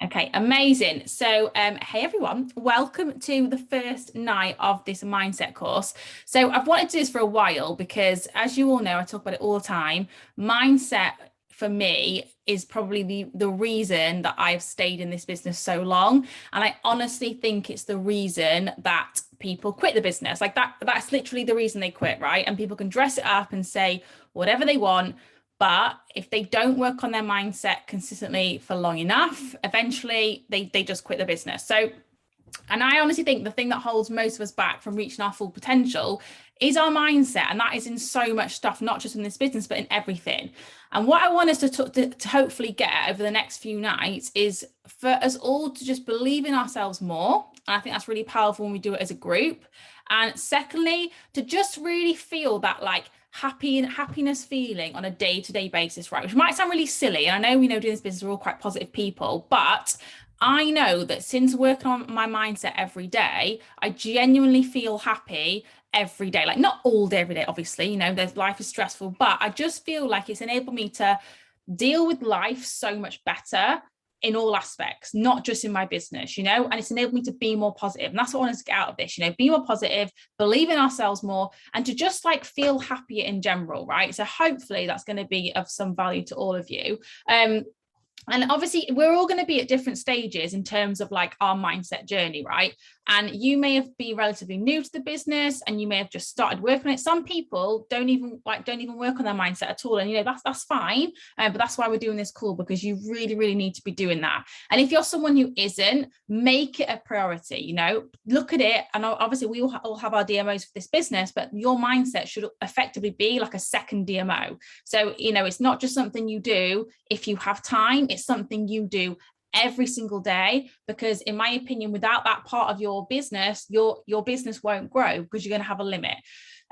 Okay, amazing. So, hey everyone, welcome to the first night of this mindset course. So, I've wanted to do this for a while because, as you all know, I talk about it all the time. Mindset for me is probably the reason that I've stayed in this business so long, and I honestly think it's the reason that people quit the business. Like that's literally the reason they quit, right? And people can dress it up and say whatever they want. But if they don't work on their mindset consistently for long enough, eventually they just quit the business. So, and I honestly think the thing that holds most of us back from reaching our full potential is our mindset. And that is in so much stuff, not just in this business, but in everything. And what I want us to hopefully get over the next few nights is for us all to just believe in ourselves more. And I think that's really powerful when we do it as a group. And secondly, to just really feel that like happiness feeling on a day-to-day basis, right? Which might sound really silly. And I know we know doing this business, we're all quite positive people, but I know that since working on my mindset every day, I genuinely feel happy every day. Like not all day, every day, obviously, there's life is stressful, but I just feel like it's enabled me to deal with life so much better in all aspects, not just in my business, and it's enabled me to be more positive. And that's what I want to get out of this, be more positive, believe in ourselves more, and to just like feel happier in general, right? So hopefully that's going to be of some value to all of you. And obviously, we're all going to be at different stages in terms of like our mindset journey, right? And you may have been relatively new to the business, and you may have just started working on it. Some people don't even work on their mindset at all, and that's fine. But that's why we're doing this call, because you really, really need to be doing that. And if you're someone who isn't, make it a priority. Look at it, and obviously we all have our DMOs for this business, but your mindset should effectively be like a second DMO. So it's not just something you do if you have time. It's something you do every single day, because in my opinion, without that part of your business, your business won't grow, because you're going to have a limit.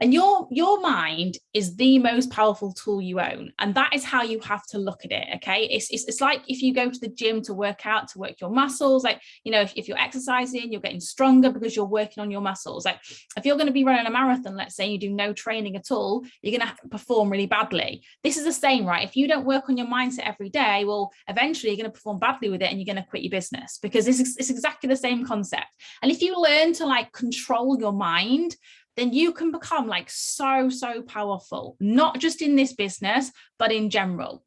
And your mind is the most powerful tool you own. And that is how you have to look at it. Okay. It's like if you go to the gym to work out, to work your muscles, like, if you're exercising, you're getting stronger because you're working on your muscles. Like if you're going to be running a marathon, let's say you do no training at all, you're going to perform really badly. This is the same, right? If you don't work on your mindset every day, well, eventually you're going to perform badly with it, and you're going to quit your business, because it's exactly the same concept. And if you learn to like control your mind, then you can become like so powerful, not just in this business, but in general.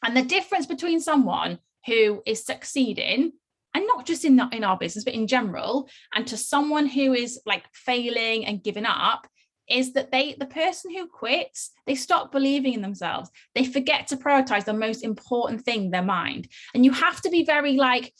And the difference between someone who is succeeding, and not just in our business, but in general, and to someone who is like failing and giving up, is that the person who quits, they stop believing in themselves. They forget to prioritize the most important thing, their mind. And you have to be very like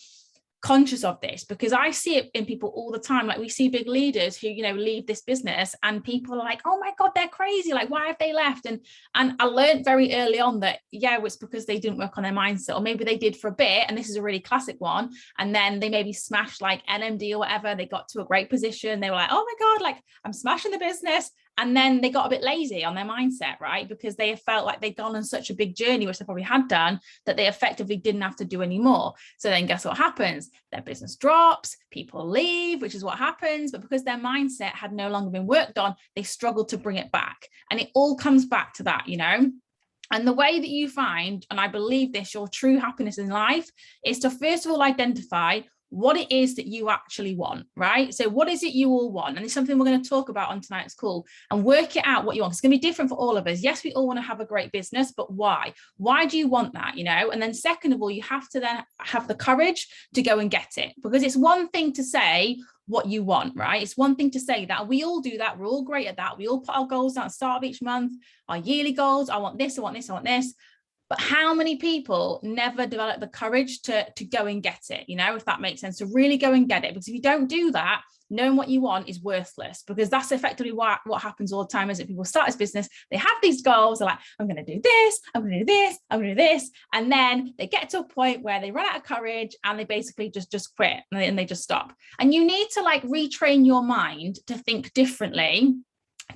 conscious of this, because I see it in people all the time. Like we see big leaders who leave this business, and people are like, oh my god, they're crazy, like why have they left? And I learned very early on that it's because they didn't work on their mindset, or maybe they did for a bit, and this is a really classic one, and then they maybe smashed like NMD or whatever, they got to a great position, they were like, oh my god, like I'm smashing the business, and then they got a bit lazy on their mindset, right? Because they felt like they'd gone on such a big journey, which they probably had done, that they effectively didn't have to do anymore. So then guess what happens? Their business drops, people leave, which is what happens. But because their mindset had no longer been worked on, they struggled to bring it back. And it all comes back to that, And the way that you find, and I believe this, your true happiness in life is to first of all identify what it is that you actually want, right? So what is it you all want? And it's something we're going to talk about on tonight's call, and work it out what you want. It's going to be different for all of us. Yes, we all want to have a great business, but why? Why do you want that, And then second of all, you have to then have the courage to go and get it, because it's one thing to say what you want, right? It's one thing to say that. We all do that. We're all great at that. We all put our goals down at the start of each month, our yearly goals. I want this, I want this, I want this. But how many people never develop the courage to go and get it, if that makes sense, to really go and get it? Because if you don't do that, knowing what you want is worthless, because that's effectively what happens all the time. Is that people start this business, they have these goals, they're like, I'm going to do this, I'm going to do this, I'm going to do this. And then they get to a point where they run out of courage, and they basically just quit, and they just stop. And you need to like retrain your mind to think differently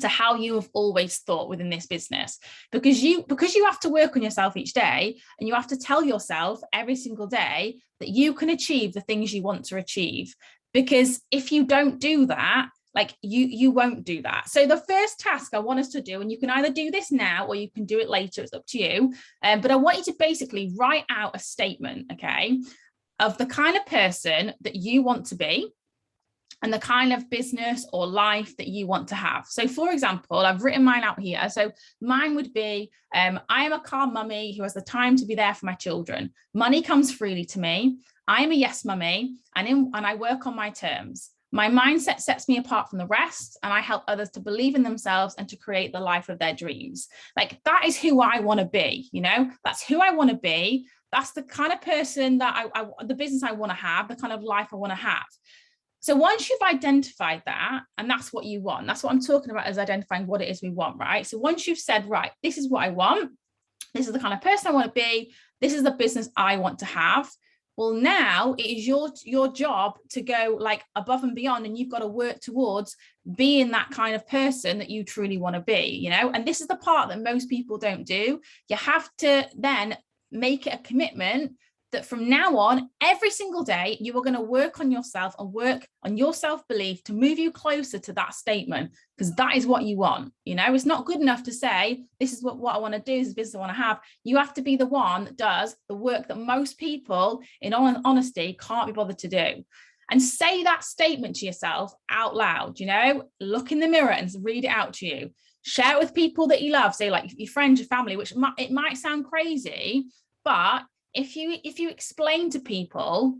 to how you have always thought within this business, because you have to work on yourself each day, and you have to tell yourself every single day that you can achieve the things you want to achieve. Because if you don't do that, like you won't do that. So the first task I want us to do, and you can either do this now or you can do it later, it's up to you, but I want you to basically write out a statement. Okay, of the kind of person that you want to be and the kind of business or life that you want to have. So for example, I've written mine out here. So mine would be, I am a calm mummy who has the time to be there for my children. Money comes freely to me. I am a yes mummy and I work on my terms. My mindset sets me apart from the rest, and I help others to believe in themselves and to create the life of their dreams. Like, that is who I want to be, you know, that's who I want to be. That's the kind of person that the business I want to have, the kind of life I want to have. So once you've identified that, and that's what you want, that's what I'm talking about, is identifying what it is we want, right? So once you've said, right, this is what I want, this is the kind of person I want to be, this is the business I want to have. Well, now it is your job to go like above and beyond, and you've got to work towards being that kind of person that you truly want to be, you know? And this is the part that most people don't do. You have to then make it a commitment that from now on, every single day, you are going to work on yourself and work on your self-belief to move you closer to that statement, because that is what you want. You know, it's not good enough to say, this is what I want to do, this is the business I want to have. You have to be the one that does the work that most people, in all honesty, can't be bothered to do. And say that statement to yourself out loud, you know, look in the mirror and read it out to you. Share it with people that you love, say like your friends, your family, which it might sound crazy, but if you explain to people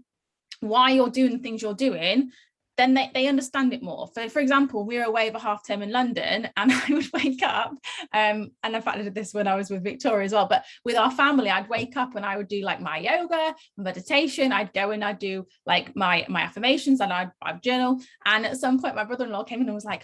why you're doing the things you're doing, then they understand it more. For example, we were away over half term in London, and I would wake up, and in fact I did this when I was with Victoria as well, but with our family, I'd wake up and I would do like my yoga, meditation. I'd go and I'd do like my affirmations, and I'd journal. And at some point my brother-in-law came in and was like,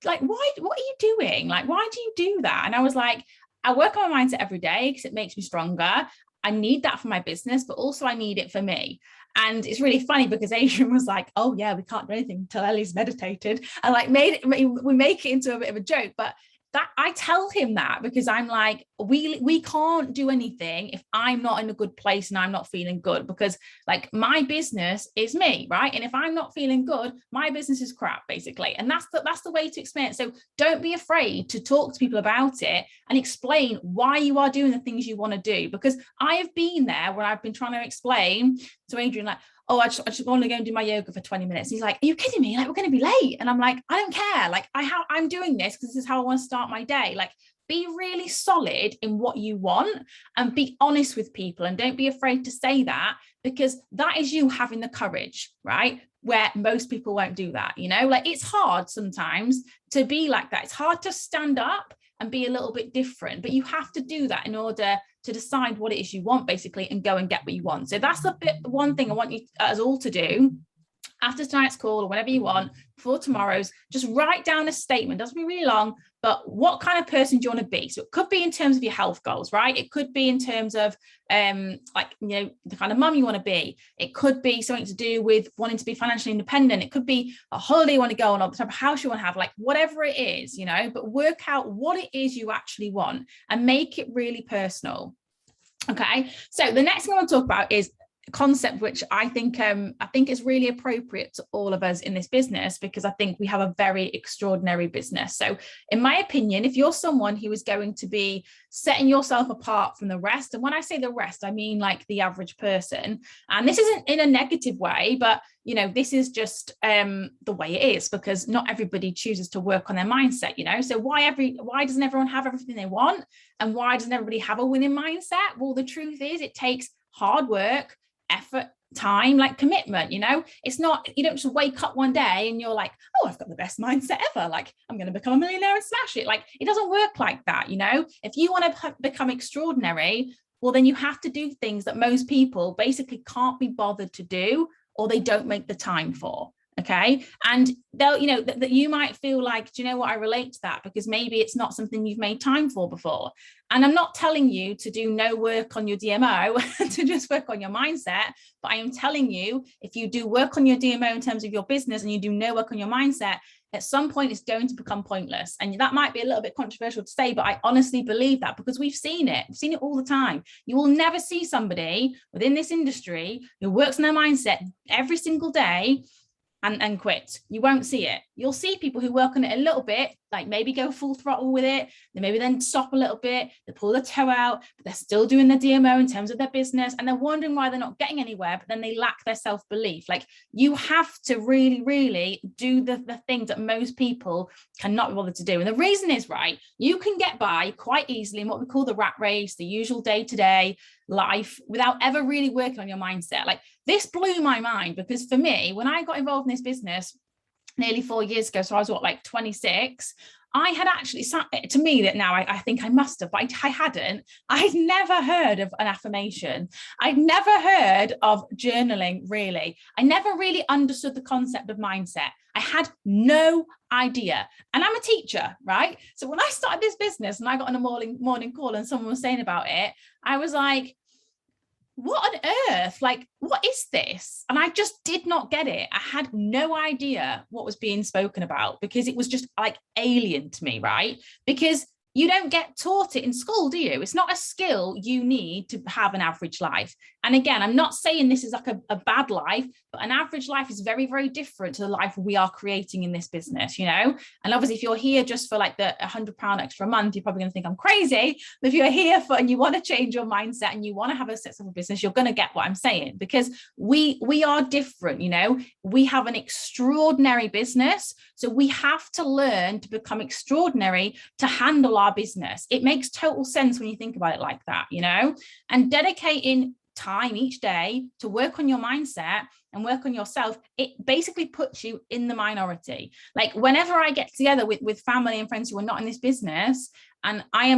what are you doing? Like, why do you do that? And I was like, I work on my mindset every day because it makes me stronger. I need that for my business, but also I need it for me. And it's really funny because Adrian was like, oh yeah, we can't do anything until Ellie's meditated. And like we make it into a bit of a joke, but that I tell him that because I'm like, we can't do anything if I'm not in a good place and I'm not feeling good, because like my business is me, right? And if I'm not feeling good, my business is crap, basically. And that's the way to explain it. So don't be afraid to talk to people about it and explain why you are doing the things you want to do, because I have been there when I've been trying to explain to Adrian, like, oh, I just want to go and do my yoga for 20 minutes. And he's like, are you kidding me? Like, we're going to be late. And I'm like, I don't care. Like, I'm doing this because this is how I want to start my day. Like, be really solid in what you want and be honest with people. And don't be afraid to say that, because that is you having the courage, right? Where most people won't do that, you know? Like, it's hard sometimes to be like that. It's hard to stand up and be a little bit different, but you have to do that in order to decide what it is you want, basically, and go and get what you want. So that's one thing I want you us all to do after tonight's call, or whenever you want, before tomorrow's, just write down a statement. It doesn't be really long, but what kind of person do you want to be? So it could be in terms of your health goals, right? It could be in terms of like, you know, the kind of mum you want to be. It could be something to do with wanting to be financially independent. It could be a holiday you want to go on, or the type of house you want to have, like whatever it is, you know, but work out what it is you actually want and make it really personal. Okay, so the next thing I want to talk about is a concept which I think is really appropriate to all of us in this business, because I think we have a very extraordinary business. So in my opinion, if you're someone who is going to be setting yourself apart from the rest, and when I say the rest, I mean like the average person, and this isn't in a negative way, but you know, this is just the way it is, because not everybody chooses to work on their mindset, you know. So why doesn't everyone have everything they want, and why doesn't everybody have a winning mindset? Well, the truth is it takes hard work, effort, time, like commitment, you know. It's not, you don't just wake up one day and you're like, oh, I've got the best mindset ever, like I'm going to become a millionaire and smash it. Like, it doesn't work like that, you know. If you want to become extraordinary, well, then you have to do things that most people basically can't be bothered to do, or they don't make the time for. Okay. And they'll, you know, that you might feel like, do you know what, I relate to that, because maybe it's not something you've made time for before. And I'm not telling you to do no work on your DMO, to just work on your mindset, but I am telling you, if you do work on your DMO in terms of your business and you do no work on your mindset, at some point it's going to become pointless. And that might be a little bit controversial to say, but I honestly believe that, because we've seen it all the time. You will never see somebody within this industry who works on their mindset every single day and quit. You won't see it. You'll see people who work on it a little bit, like maybe go full throttle with it. They maybe then stop a little bit, they pull the toe out, but they're still doing the DMO in terms of their business, and they're wondering why they're not getting anywhere, but then they lack their self-belief. Like, you have to really, really do the things that most people cannot be bothered to do. And the reason is, right, you can get by quite easily in what we call the rat race, the usual day-to-day life, without ever really working on your mindset. Like, this blew my mind, because for me, when I got involved in this business nearly 4 years ago, so I was like 26, I had actually, to me that now I think I must have, but I hadn't. I'd never heard of an affirmation. I'd never heard of journaling, really. I never really understood the concept of mindset. I had no idea. And I'm a teacher, right? So when I started this business and I got on a morning call and someone was saying about it, I was like, what on earth? Like, what is this? And I just did not get it. I had no idea what was being spoken about, because it was just like alien to me, right? Because you don't get taught it in school, do you? It's not a skill you need to have an average life. And again, I'm not saying this is like a bad life, but an average life is very, very different to the life we are creating in this business, you know? And obviously, if you're here just for like the £100 extra a month, you're probably going to think I'm crazy. But if you're here for, and you want to change your mindset and you want to have a successful business, you're going to get what I'm saying, because we are different, you know? We have an extraordinary business. So we have to learn to become extraordinary to handle our business. It makes total sense when you think about it like that, you know? And dedicating time each day to work on your mindset and work on yourself, it basically puts you in the minority. Like, whenever I get together with family and friends who are not in this business, and I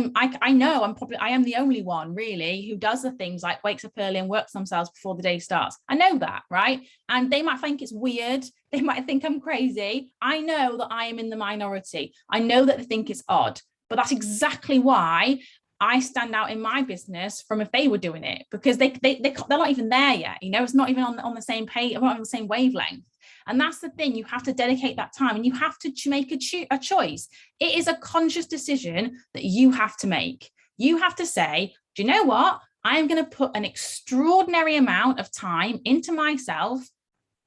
know I am the only one really who does the things like wakes up early and works themselves before the day starts. I know that, right? And they might think it's weird. They might think I'm crazy. I know that I am in the minority. I know that they think it's odd, but that's exactly why I stand out in my business from if they were doing it, because they're not even there yet. You know, it's not even on the same page, not on the same wavelength. And that's the thing. You have to dedicate that time, and you have to make a choice. It is a conscious decision that you have to make. You have to say, do you know what? I am going to put an extraordinary amount of time into myself.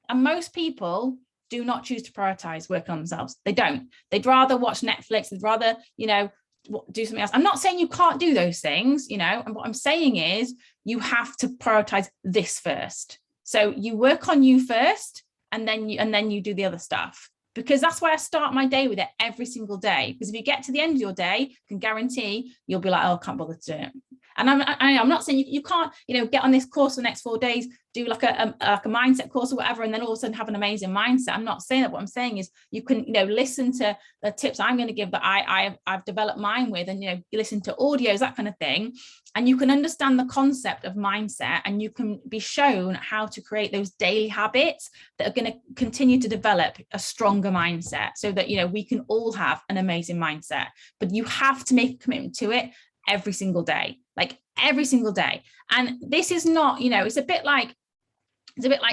And most people do not choose to prioritize working on themselves. They don't. They'd rather watch Netflix. They'd rather, you know, do something else. I'm not saying you can't do those things, you know, and what I'm saying is you have to prioritize this first. So you work on you first, and then you do the other stuff, because that's why I start my day with it every single day. Because if you get to the end of your day, I can guarantee you'll be like, oh, I can't bother to do it. And I'm not saying you can't, you know, get on this course for the next 4 days, do like a mindset course or whatever, and then all of a sudden have an amazing mindset. I'm not saying that. What I'm saying is you can, you know, listen to the tips I'm going to give that I've developed mine with, and, you know, you listen to audios, that kind of thing, and you can understand the concept of mindset, and you can be shown how to create those daily habits that are going to continue to develop a stronger mindset, so that, you know, we can all have an amazing mindset. But you have to make a commitment to it every single day, like every single day. And this is not, you know, it's a bit like,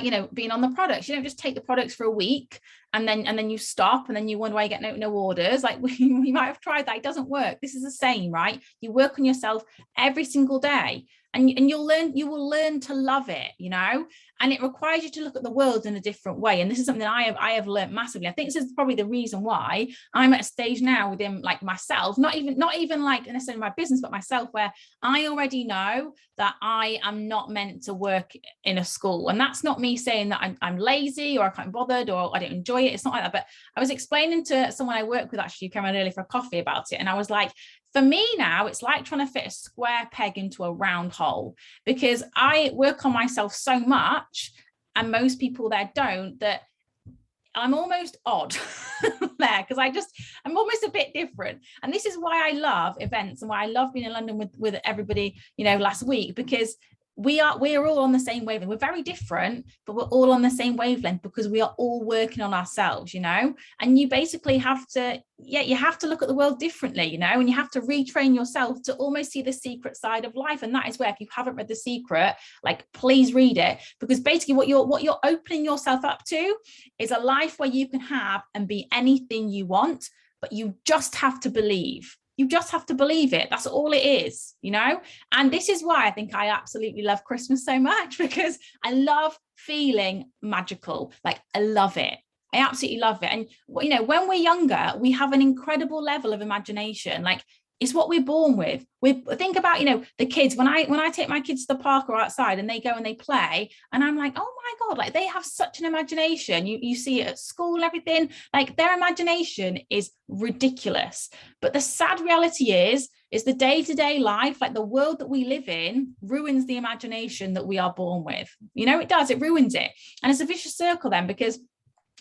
you know, being on the products. You don't just take the products for a week and then you stop, and then you wonder why you get no orders. Like, we might have tried that. It doesn't work. This is the same, right? You work on yourself every single day, and you will learn to love it, you know. And it requires you to look at the world in a different way. And this is something that I have learned massively. I think this is probably the reason why I'm at a stage now within, like, myself, not even like necessarily my business, but myself, where I already know that I am not meant to work in a school. And that's not me saying that I'm lazy or I can't be bothered or I don't enjoy it. It's not like that. But I was explaining to someone I work with, actually, who came around early for a coffee, about it. And I was like, for me now, it's like trying to fit a square peg into a round hole, because I work on myself so much, and most people there don't, that I'm almost odd there, because I'm almost a bit different. And this is why I love events, and why I love being in London with everybody, you know, last week, because we're all on the same wavelength. We're very different, but we're all on the same wavelength, because we are all working on ourselves, you know. And you basically have to, you have to look at the world differently, you know, and you have to retrain yourself to almost see the secret side of life. And that is where, if you haven't read The Secret, like, please read it, because basically what you're opening yourself up to is a life where you can have and be anything you want, but you just have to believe. You just have to believe it. That's all it is, you know? And this is why I think I absolutely love Christmas so much, because I love feeling magical. Like, I love it. I absolutely love it. And, you know, when we're younger, we have an incredible level of imagination. Like, it's what we're born with. We think about, you know, the kids, when I take my kids to the park or outside and they go and they play, and I'm like, oh my God, like they have such an imagination. You see it at school and everything, like their imagination is ridiculous. But the sad reality is the day-to-day life, like the world that we live in, ruins the imagination that we are born with. You know, it does, it ruins it. And it's a vicious circle then, because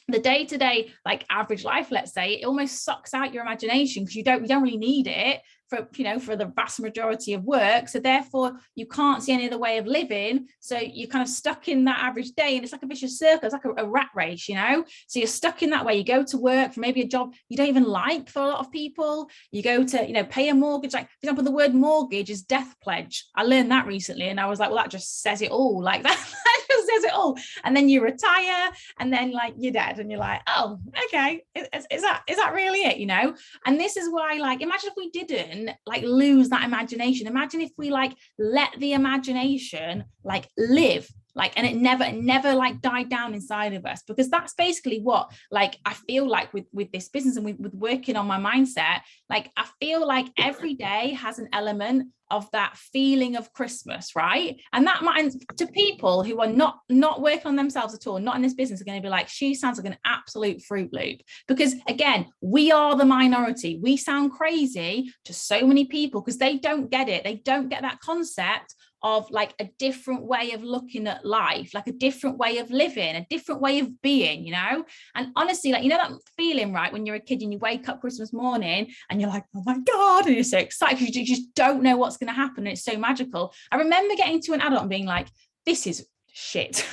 the day-to-day, like average life, let's say, it almost sucks out your imagination, because you don't really need it for, you know, for the vast majority of work. So therefore you can't see any other way of living. So you're kind of stuck in that average day, and it's like a vicious circle. It's like a rat race, you know? So you're stuck in that way. You go to work for maybe a job you don't even like. For a lot of people, you go to, you know, pay a mortgage. Like, for example, the word mortgage is death pledge. I learned that recently, and I was like, well, that just says it all. Like that just says it all. And then you retire, and then like you're dead, and you're like, oh, okay, is that really it, you know? And this is why, like, imagine if we didn't like lose that imagination. Imagine if we like let the imagination like live, like, and it never like died down inside of us. Because that's basically what, like, I feel like with this business and with working on my mindset, like I feel like every day has an element of that feeling of Christmas, right? And that might, to people who are not working on themselves at all, not in this business, are going to be like, she sounds like an absolute Fruit Loop. Because again, we are the minority. We sound crazy to so many people because they don't get it. They don't get that concept of like a different way of looking at life, like a different way of living, a different way of being, you know? And honestly, like, you know, that feeling, right, when you're a kid and you wake up Christmas morning and you're like, oh my God, and you're so excited because you just don't know what's going to happen. And it's so magical. I remember getting to an adult and being like, this is shit.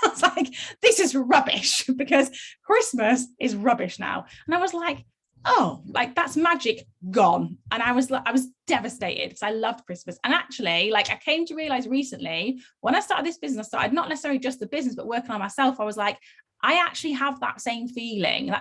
I was like, this is rubbish, because Christmas is rubbish now. And I was like, oh, like that's magic gone. And I was devastated because I loved Christmas. And actually, like, I came to realize recently, when I started this business, I started not necessarily just the business, but working on myself. I was like, I actually have that same feeling,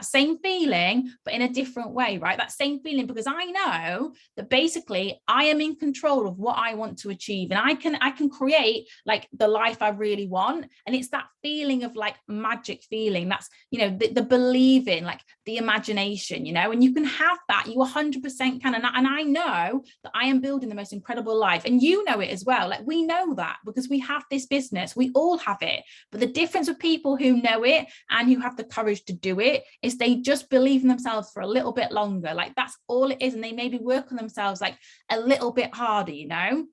but in a different way, right? That same feeling, because I know that basically I am in control of what I want to achieve, and I can create like the life I really want. And it's that feeling of like magic feeling. That's, you know, the believing, like the imagination, you know, and you can have that. You 100% can. And I know that I am building the most incredible life. And you know it as well. Like, we know that because we have this business, we all have it. But the difference with people who know it and who have the courage to do it is they just believe in themselves for a little bit longer. Like, that's all it is. And they maybe work on themselves like a little bit harder, you know?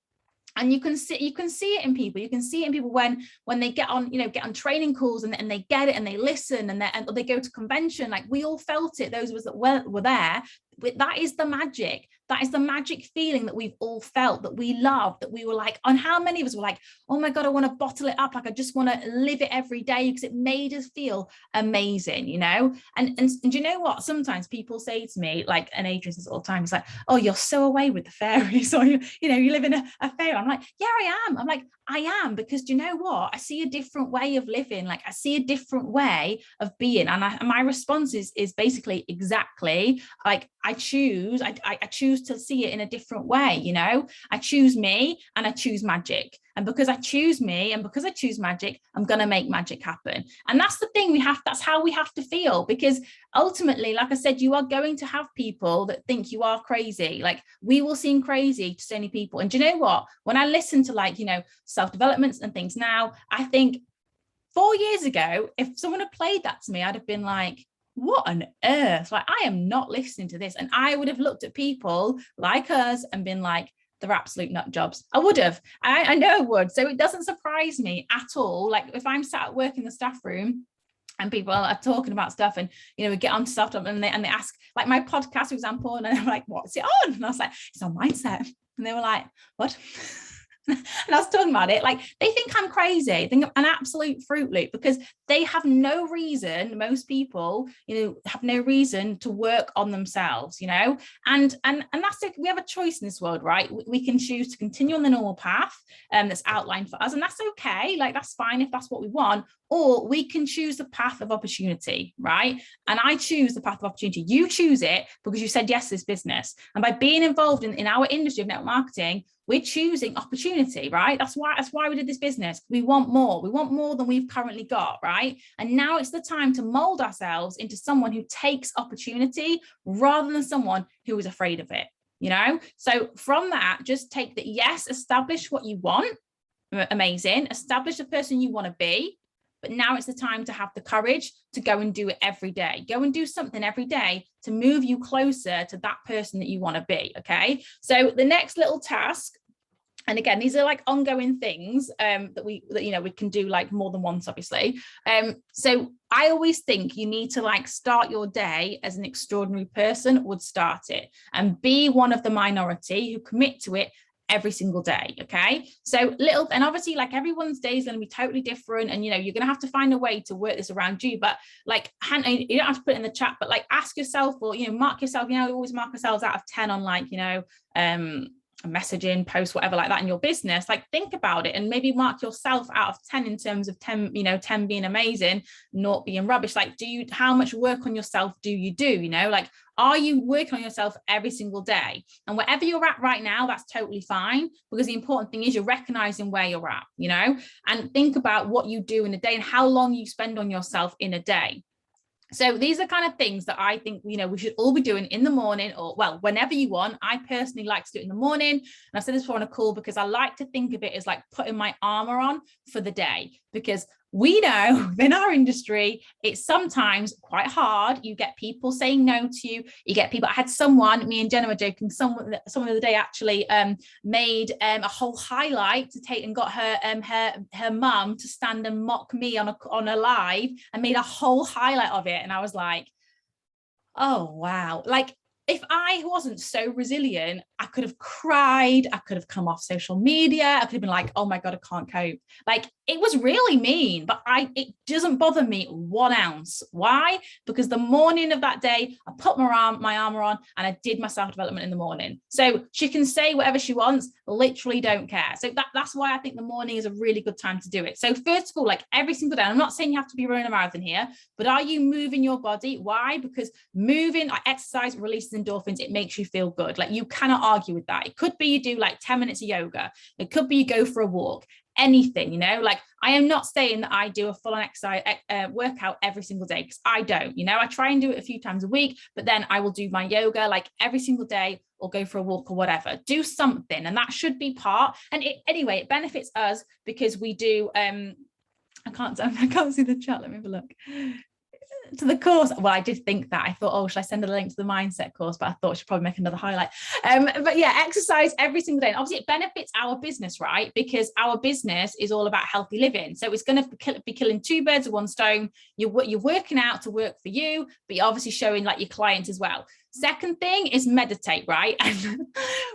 And you can see it in people. You can see it in people when they get on training calls and they get it and they listen and they go to convention. Like, we all felt it. Those of us that were there. That is the magic. That is the magic feeling that we've all felt, that we love, that we were like, and how many of us were like, oh my God, I want to bottle it up. Like, I just want to live it every day because it made us feel amazing, you know? And you know what? Sometimes people say to me, like, and Adrian says all the time, it's like, oh, you're so away with the fairies, or you live in a fairy. I'm like, yeah, I am. I'm like, I am, because do you know what? I see a different way of living. Like, I see a different way of being. And my response is basically exactly like, I choose to see it in a different way, you know? I choose me and I choose magic. And because I choose me and because I choose magic, I'm going to make magic happen. And that's the thing that's how we have to feel, because ultimately, like I said, you are going to have people that think you are crazy. Like, we will seem crazy to so many people. And do you know what? When I listen to, like, you know, self-developments and things now, I think 4 years ago, if someone had played that to me, I'd have been like, what on earth? Like, I am not listening to this. And I would have looked at people like us and been like, they're absolute nut jobs. I would have. I know I would. So it doesn't surprise me at all. Like, if I'm sat at work in the staff room and people are talking about stuff, and, you know, we get on to stuff and they ask, like, my podcast, for example, and I'm like, what's it on? And I was like, it's on mindset. And they were like, what? And I was talking about it, like, they think I'm crazy. They think I'm an absolute Fruit Loop, because they have no reason. Most people, you know, have no reason to work on themselves, you know, and that's it. We have a choice in this world, right? We can choose to continue on the normal path that's outlined for us, and that's okay. Like, that's fine if that's what we want. Or we can choose the path of opportunity, right? And I choose the path of opportunity. You choose it because you said yes to this business. And by being involved in our industry of network marketing, we're choosing opportunity, right? That's why we did this business. We want more than we've currently got, right? And now it's the time to mold ourselves into someone who takes opportunity rather than someone who is afraid of it, you know? So from that, just take that, yes, establish what you want, amazing, establish the person you want to be, but now it's the time to have the courage to go and do it every day. Go and do something every day to move you closer to that person that you want to be, okay? So the next little task, and again, these are like ongoing things that we can do like more than once, obviously. So I always think you need to like start your day as an extraordinary person would start it, and be one of the minority who commit to it every single day. Okay, so and obviously like everyone's day is going to be totally different, and you're going to have to find a way to work this around you. But like, Hannah, you don't have to put it in the chat, but like ask yourself, or mark yourself, we always mark ourselves out of 10 on like messaging, post, whatever like that in your business. Like, think about it and maybe mark yourself out of 10 in terms of 10, 10 being amazing, not being rubbish. Like, how much work on yourself do you do? Like, are you working on yourself every single day? And wherever you're at right now, that's totally fine, because the important thing is you're recognizing where you're at, and think about what you do in a day and how long you spend on yourself in a day. So these are kind of things that I think, we should all be doing in the morning, or, well, whenever you want. I personally like to do it in the morning. And I've said this before on a call, because I like to think of it as like putting my armor on for the day, because we know in our industry, it's sometimes quite hard. You get people saying no to you. You get people. I had someone, me and Jenna were joking, someone the other day actually made a whole highlight to take, and got her mum to stand and mock me on a live, and made a whole highlight of it. And I was like, oh, wow. Like, if I wasn't so resilient, I could have cried. I could have come off social media. I could have been like, oh my God, I can't cope. Like, it was really mean, but it doesn't bother me 1 ounce. Why? Because the morning of that day, I put my armor on, and I did my self-development in the morning. So she can say whatever she wants, literally don't care. So that's why I think the morning is a really good time to do it. So first of all, like every single day, I'm not saying you have to be running a marathon here, but are you moving your body? Why? Because moving, exercise releases endorphins. It makes you feel good. Like, you cannot argue with that. It could be you do like 10 minutes of yoga. It could be you go for a walk. Anything, like, I am not saying that I do a full-on exercise workout every single day, because I don't. I try and do it a few times a week, but then I will do my yoga like every single day, or go for a walk or whatever. Do something, and that should be part. And anyway, it benefits us because we do. I can't see the chat. Let me have a look. To the course. Well, I did think that. I thought, oh, should I send a link to the mindset course? But I thought I should probably make another highlight. But yeah, exercise every single day. And obviously it benefits our business, right? Because our business is all about healthy living. So it's going to be killing 2 birds with 1 stone. You're working out to work for you, but you're obviously showing like your clients as well. Second thing is meditate, right? And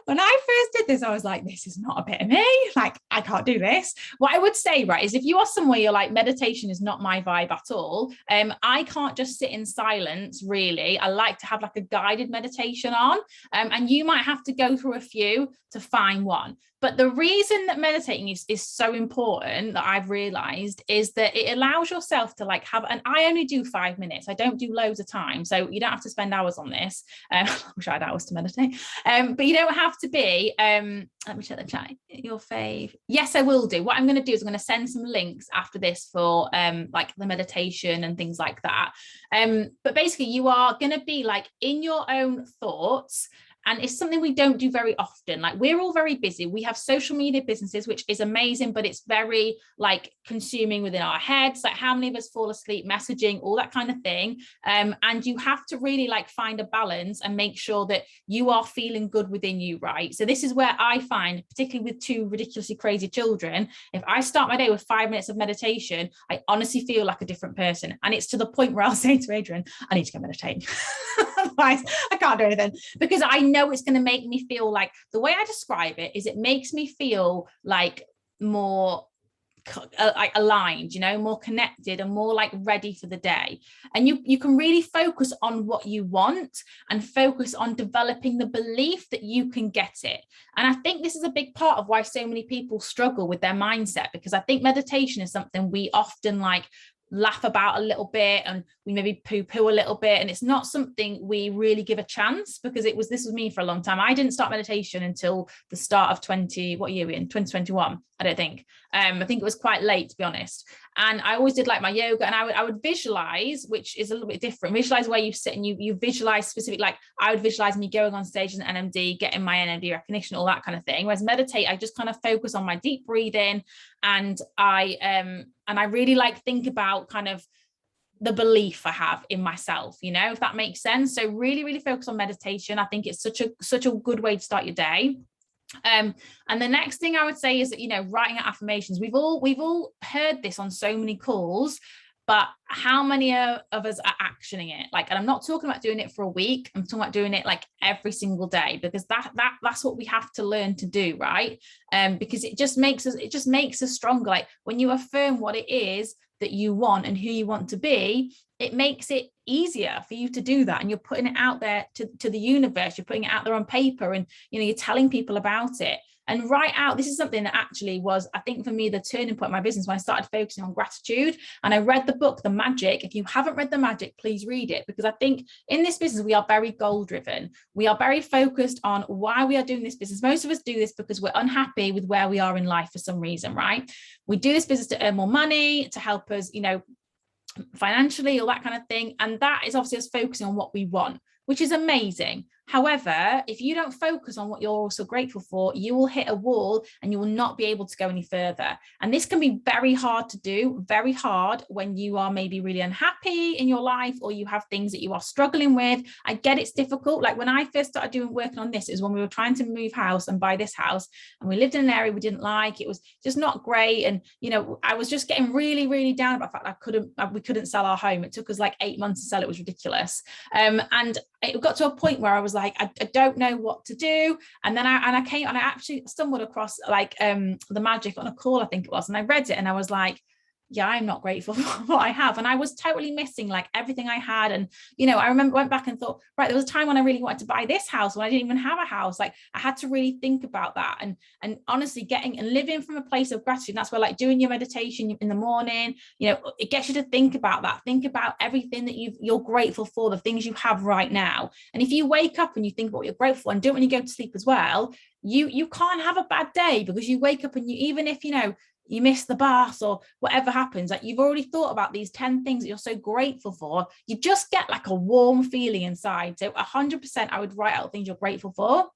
when I first did this, I was like, this is not a bit of me. Like, I can't do this. What I would say, right, is if you are somewhere you're like, meditation is not my vibe at all. I can't just sit in silence, really. I like to have like a guided meditation on. And you might have to go through a few to find one. But the reason that meditating is so important, that I've realized, is that it allows yourself to like have, and I only do 5 minutes. I don't do loads of time. So you don't have to spend hours on this. I wish I had hours to meditate. But you don't have to be, let me check the chat, your fave. Yes, I will do. What I'm going to do is I'm going to send some links after this for like the meditation and things like that. But basically you are going to be like in your own thoughts. And it's something we don't do very often. Like, we're all very busy. We have social media businesses, which is amazing, but it's very like consuming within our heads. Like, how many of us fall asleep messaging, all that kind of thing. And you have to really like find a balance and make sure that you are feeling good within you, right? So this is where I find, particularly with 2 ridiculously crazy children, if I start my day with 5 minutes of meditation, I honestly feel like a different person. And it's to the point where I'll say to Adrian, I need to go meditate. Otherwise, I can't do anything, because I know it's going to make me feel like, the way I describe it is, it makes me feel like more like aligned, more connected, and more like ready for the day. And you can really focus on what you want, and focus on developing the belief that you can get it. And I think this is a big part of why so many people struggle with their mindset, because I think meditation is something we often like laugh about a little bit, and we maybe poo-poo a little bit, and it's not something we really give a chance, because this was me for a long time. I didn't start meditation until the start of 2021. I don't think. I think it was quite late, to be honest. And I always did like my yoga, and I would visualize, which is a little bit different. Visualize where you sit, and you visualize specific, like I would visualize me going on stage as an NMD, getting my NMD recognition, all that kind of thing. Whereas meditate, I just kind of focus on my deep breathing, and I really like think about kind of the belief I have in myself, if that makes sense. So really, really focus on meditation. I think it's such a good way to start your day. And the next thing I would say is that, writing out affirmations. We've all heard this on so many calls, but how many of us are actioning it? Like, and I'm not talking about doing it for a week. I'm talking about doing it like every single day, because that's what we have to learn to do, right? Because it just makes us stronger. Like when you affirm what it is that you want and who you want to be, it makes it easier for you to do that. And you're putting it out there to the universe. You're putting it out there on paper, and you're telling people about it. And write out, this is something that actually was, I think for me, the turning point in my business, when I started focusing on gratitude. And I read the book, The Magic. If you haven't read The Magic, please read it, because I think in this business, we are very goal driven. We are very focused on why we are doing this business. Most of us do this because we're unhappy with where we are in life for some reason, right? We do this business to earn more money, to help us, financially, all that kind of thing. And that is obviously us focusing on what we want, which is amazing. However, if you don't focus on what you're also grateful for, you will hit a wall and you will not be able to go any further. And this can be very hard to do, very hard when you are maybe really unhappy in your life, or you have things that you are struggling with. I get it's difficult. Like when I first started working on this, is when we were trying to move house and buy this house, and we lived in an area we didn't like. It was just not great. And, I was just getting really, really down about the fact we couldn't sell our home. It took us like 8 months to sell. It was ridiculous. And it got to a point where I was like, I don't know what to do. And then I actually stumbled across like The Magic on a call, I think it was, and I read it, and I was like, yeah, I'm not grateful for what I have. And I was totally missing like everything I had. And, I remember went back and thought, right, there was a time when I really wanted to buy this house when I didn't even have a house. Like I had to really think about that. And honestly, getting and living from a place of gratitude. And that's where like doing your meditation in the morning, it gets you to think about that. Think about everything that you're grateful for, the things you have right now. And if you wake up and you think about what you're grateful for, and do it when you go to sleep as well, you can't have a bad day, because you wake up and even if, you miss the bus or whatever happens, like you've already thought about these 10 things that you're so grateful for, you just get like a warm feeling inside. So 100% I would write out things you're grateful for.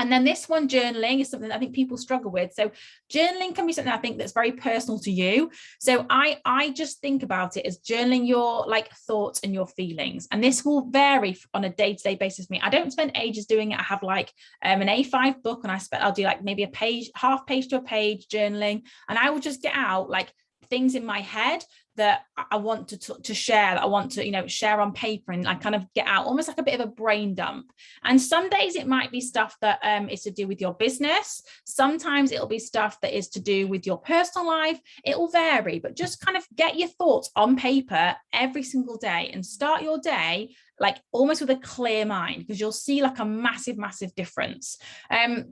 And then this one, journaling, is something that I think people struggle with. So journaling can be something I think that's very personal to you. So I just think about it as journaling your like thoughts and your feelings. And this will vary on a day-to-day basis for me. I don't spend ages doing it. I have like an A5 book, and I'll do like maybe a page, half page to a page journaling. And I will just get out like things in my head that I want to share, that I want to, share on paper, and I kind of get out almost like a bit of a brain dump. And some days it might be stuff that is to do with your business. Sometimes it'll be stuff that is to do with your personal life. It will vary, but just kind of get your thoughts on paper every single day and start your day like almost with a clear mind, because you'll see like a massive, massive difference. And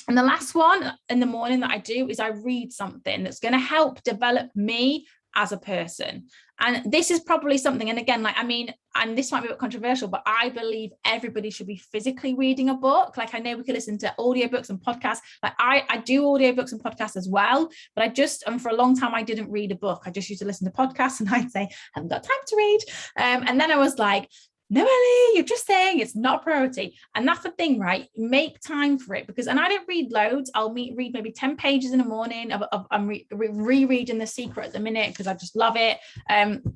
the last one in the morning that I do is I read something that's going to help develop me as a person. And this is probably something, and again, and this might be a bit controversial, but I believe everybody should be physically reading a book. Like I know we could listen to audiobooks and podcasts. Like I do audiobooks and podcasts as well, but and for a long time I didn't read a book. I just used to listen to podcasts, and I'd say, I haven't got time to read. And then I was like, no, Ellie, you're just saying it's not a priority. And that's the thing, right? Make time for it, because, and I don't read loads. I'll read maybe 10 pages in the morning. I'm rereading The Secret at the minute because I just love it. And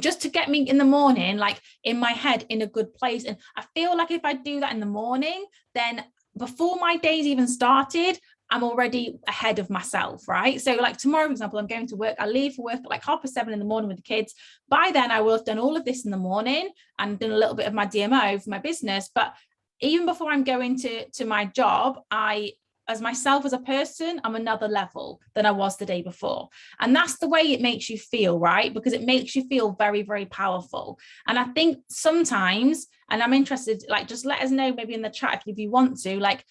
just to get me in the morning, like in my head, in a good place. And I feel like if I do that in the morning, then before my day's even started, I'm already ahead of myself, right? So like tomorrow, for example, I'm going to work. I leave for work at like 7:30 in the morning with the kids. By then I will have done all of this in the morning and done a little bit of my DMO for my business. But even before I'm going to my job, as myself as a person, I'm another level than I was the day before. And that's the way it makes you feel, right? Because it makes you feel very, very powerful. And I think sometimes, and I'm interested, like, just let us know maybe in the chat if you want to, like,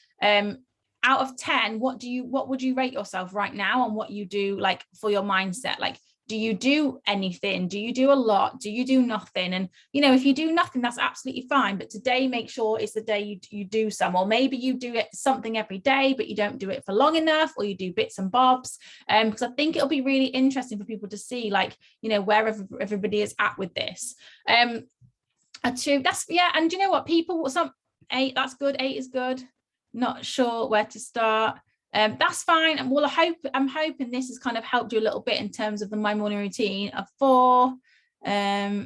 out of 10, what would you rate yourself right now on what you do, like for your mindset? Like, Do you do anything? Do you do a lot? Do you do nothing? And, you know, if you do nothing, that's absolutely fine. But today, make sure it's the day you do some, or maybe you do it something every day, but you don't do it for long enough, or you do bits and bobs. Because I think it'll be really interesting for people to see, like, you know, where everybody is at with this. And you know what, people, 8, that's good. 8 is good. Not sure where to start. That's fine. And well, I'm hoping this has kind of helped you a little bit in terms of my morning routine of 4. Yeah,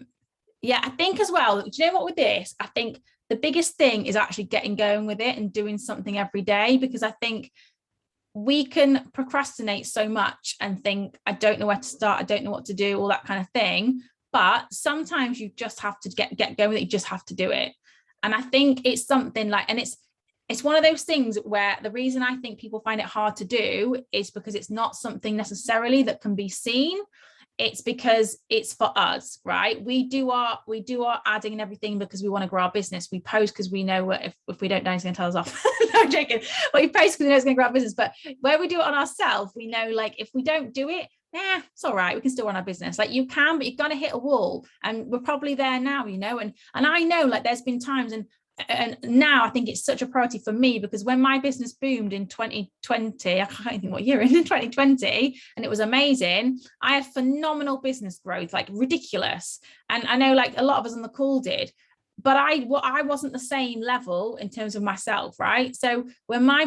I think as well, do you know what, with this, I think the biggest thing is actually getting going with it and doing something every day, because I think we can procrastinate so much and think, I don't know where to start, I don't know what to do, all that kind of thing. But sometimes you just have to get going with it. You just have to do it. And I think it's something like, and it's one of those things where the reason I think people find it hard to do is because it's not something necessarily that can be seen. It's because it's for us, right? We do our adding and everything because we want to grow our business. We post because we know if we don't know, it's going to tell us off. No, I'm joking. But we post because we know it's going to grow our business. But where we do it on ourselves, we know, like, if we don't do it, it's all right, we can still run our business. Like, you can, but you're going to hit a wall, and we're probably there now, you know. And I know, like, there's been times, and now I think it's such a priority for me, because when my business boomed in 2020, I can't even think what year in 2020, and it was amazing. I had phenomenal business growth, like ridiculous. And I know, like, a lot of us on the call did, but I wasn't the same level in terms of myself, right? So when I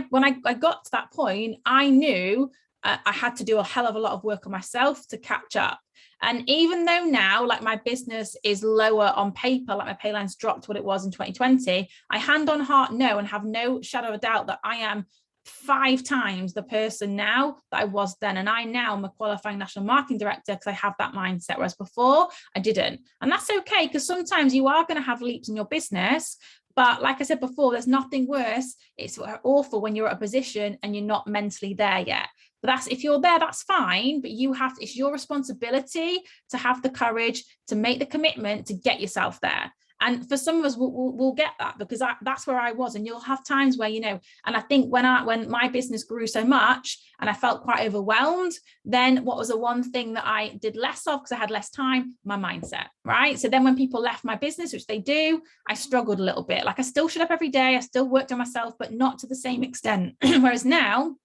got to that point, I knew I had to do a hell of a lot of work on myself to catch up. And even though now, like, my business is lower on paper, like my pay line's dropped what it was in 2020, I hand on heart know and have no shadow of a doubt that I am 5 times the person now that I was then. And I now am a qualifying national marketing director because I have that mindset, whereas before I didn't. And that's okay, because sometimes you are going to have leaps in your business. But like I said before, there's nothing worse. It's awful when you're at a position and you're not mentally there yet. But that's, if you're there, that's fine. But you have, it's your responsibility to have the courage to make the commitment to get yourself there. And for some of us, we'll get that, because that's where I was. And you'll have times where, you know, and I think when my business grew so much and I felt quite overwhelmed, then what was the one thing that I did less of because I had less time? My mindset, right? So then when people left my business, which they do, I struggled a little bit. Like, I still showed up every day. I still worked on myself, but not to the same extent. Whereas now,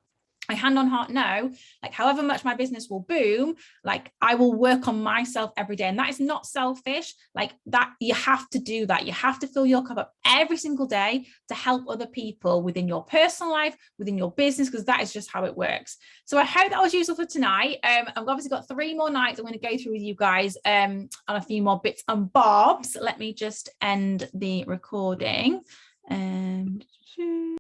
I hand on heart know, like, however much my business will boom, like, I will work on myself every day. And that is not selfish. Like, that, you have to do that. You have to fill your cup up every single day to help other people within your personal life, within your business, because that is just how it works. So I hope that was useful for tonight. I've obviously got 3 more nights I'm going to go through with you guys on a few more bits and bobs. Let me just end the recording.